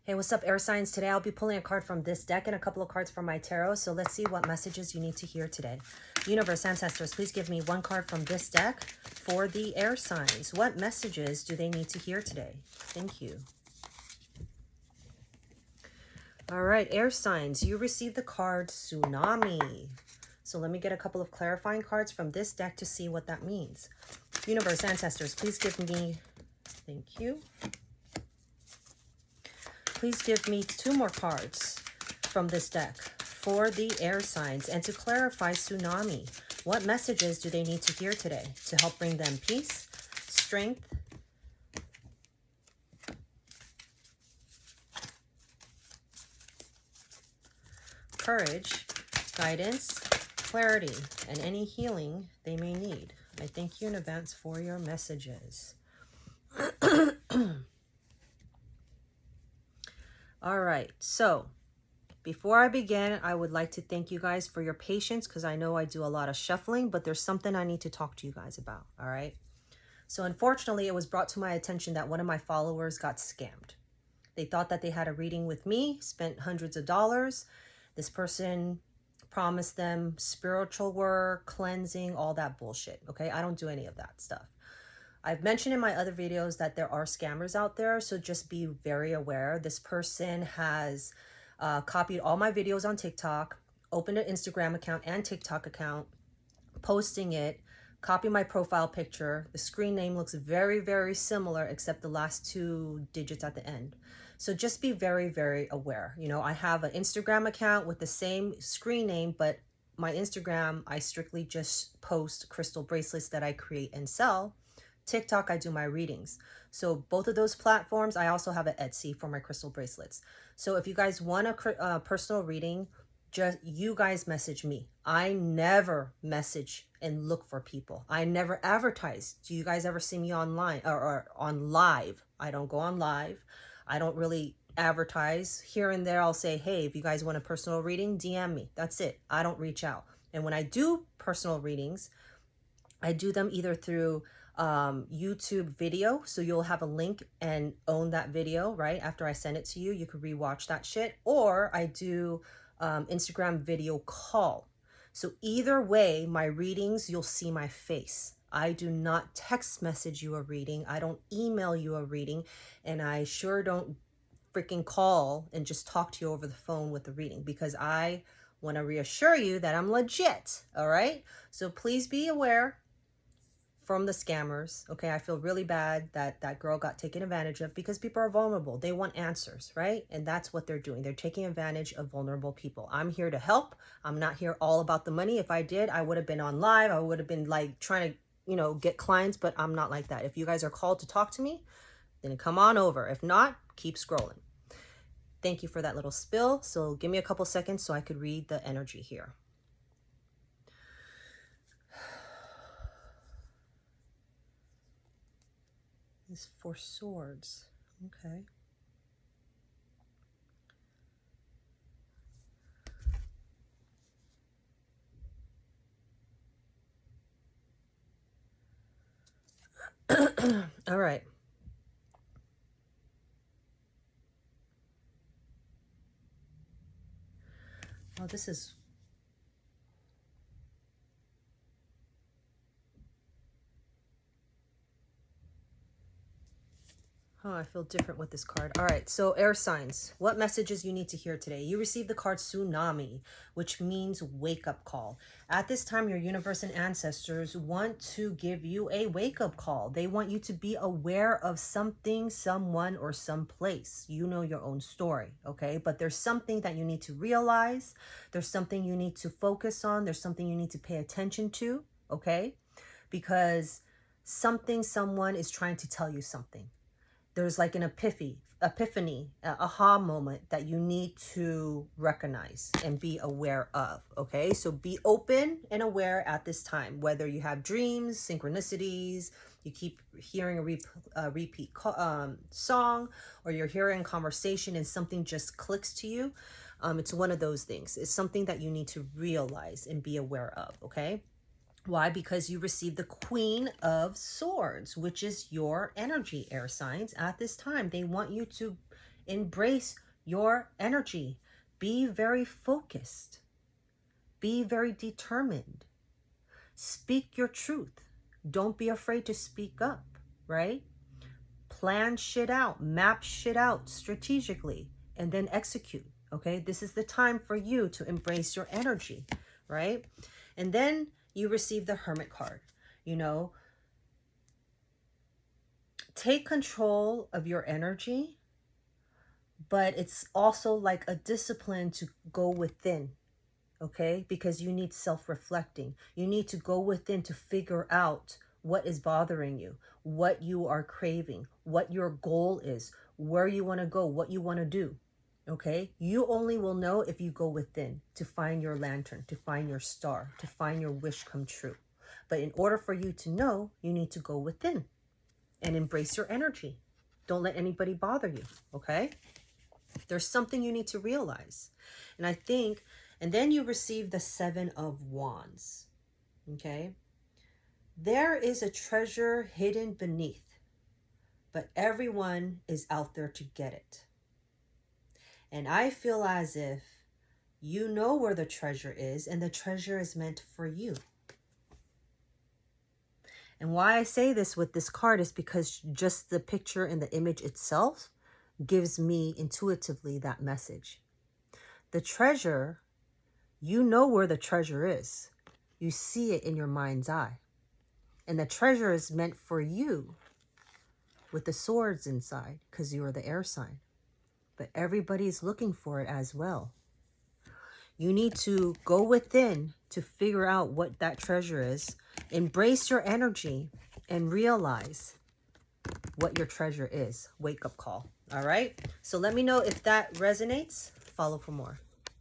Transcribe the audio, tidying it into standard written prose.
Hey, what's up, air signs? Today I'll be pulling a card from this deck and a couple of cards from my tarot. So let's see what messages you need to hear today. Universe, ancestors, please give me one card from this deck for the air signs. What messages do they need to hear today? Thank you. All right, air signs, you received the card Tsunami. So let me get a couple of clarifying cards from this deck to see what that means. Universe, ancestors, please give me, thank you. Please give me two more cards from this deck for the air signs. And to clarify Tsunami, what messages do they need to hear today to help bring them peace, strength, courage, guidance, clarity, and any healing they may need? I thank you in advance for your messages. All right, so before I begin, I would like to thank you guys for your patience because I know I do a lot of shuffling, but there's something I need to talk to you guys about, all right? So unfortunately, it was brought to my attention that one of my followers got scammed. They thought that they had a reading with me, spent hundreds of dollars. This person promised them spiritual work, cleansing, all that bullshit, okay? I don't do any of that stuff. I've mentioned in my other videos that there are scammers out there, so just be very aware. This person has copied all my videos on TikTok, opened an Instagram account and TikTok account, posting it, copy my profile picture. The screen name looks very, very similar except the last two digits at the end. So just be very, very aware. You know, I have an Instagram account with the same screen name, but my Instagram, I strictly just post crystal bracelets that I create and sell. TikTok, I do my readings. So both of those platforms, I also have an Etsy for my crystal bracelets. So if you guys want a personal reading, just you guys message me. I never message and look for people. I never advertise. Do you guys ever see me online or on live? I don't go on live. I don't really advertise. Here and there, I'll say, hey, if you guys want a personal reading, DM me. That's it. I don't reach out. And when I do personal readings, I do them either through YouTube video, so you'll have a link and own that video right after I send it to you. You could rewatch that shit, or I do Instagram video call. So either way, my readings, you'll see my face. I do not text message you a reading. I don't email you a reading, and I sure don't freaking call and just talk to you over the phone with the reading, because I want to reassure you that I'm legit. All right, so please be aware from the scammers. Okay, I feel really bad that that girl got taken advantage of, because people are vulnerable. They want answers, right? And that's what they're doing. They're taking advantage of vulnerable people. I'm here to help. I'm not here all about the money. If I did, I would have been on live. I would have been like trying to, you know, get clients, but I'm not like that. If you guys are called to talk to me, then come on over. If not, keep scrolling. Thank you for that little spill. So give me a couple seconds so I could read the energy here. Is 4 swords. Okay. All right. Oh, this is... Oh, I feel different with this card. All right, so air signs, what messages you need to hear today? You received the card Tsunami, which means wake-up call. At this time, your universe and ancestors want to give you a wake-up call. They want you to be aware of something, someone, or someplace. You know your own story, okay? But there's something that you need to realize. There's something you need to focus on. There's something you need to pay attention to, okay? Because something, someone is trying to tell you something. There's like an epiphany, aha moment that you need to recognize and be aware of, okay? So be open and aware at this time, whether you have dreams, synchronicities, you keep hearing a repeat song, or you're hearing conversation and something just clicks to you. It's one of those things. It's something that you need to realize and be aware of, okay? Why? Because you received the Queen of Swords, which is your energy, air signs. At this time, they want you to Embrace your energy. Be very focused. Be very determined. Speak your truth. Don't be afraid to speak up, right? Plan shit out, map shit out strategically, and then execute, okay? This is the time for you to embrace your energy, right? And then you receive the Hermit card. You know, take control of your energy, but it's also like a discipline to go within, okay? Because you need self-reflecting. You need to go within to figure out what is bothering you, what you are craving, what your goal is, where you want to go, what you want to do, okay? You only will know if you go within to find your lantern, to find your star, to find your wish come true. But in order for you to know, you need to go within and embrace your energy. Don't let anybody bother you, okay? There's something you need to realize. And I think, and then you receive the Seven of Wands, okay? There is a treasure hidden beneath, but everyone is out there to get it. And I feel as if you know where the treasure is, and the treasure is meant for you. And why I say this with this card is because just the picture and the image itself gives me intuitively that message. The treasure, you know where the treasure is. You see it in your mind's eye. And the treasure is meant for you with the swords inside because you are the air sign. But everybody's looking for it as well. You need to go within to figure out what that treasure is. Embrace your energy and realize what your treasure is. Wake up call. All right. So let me know if that resonates. Follow for more.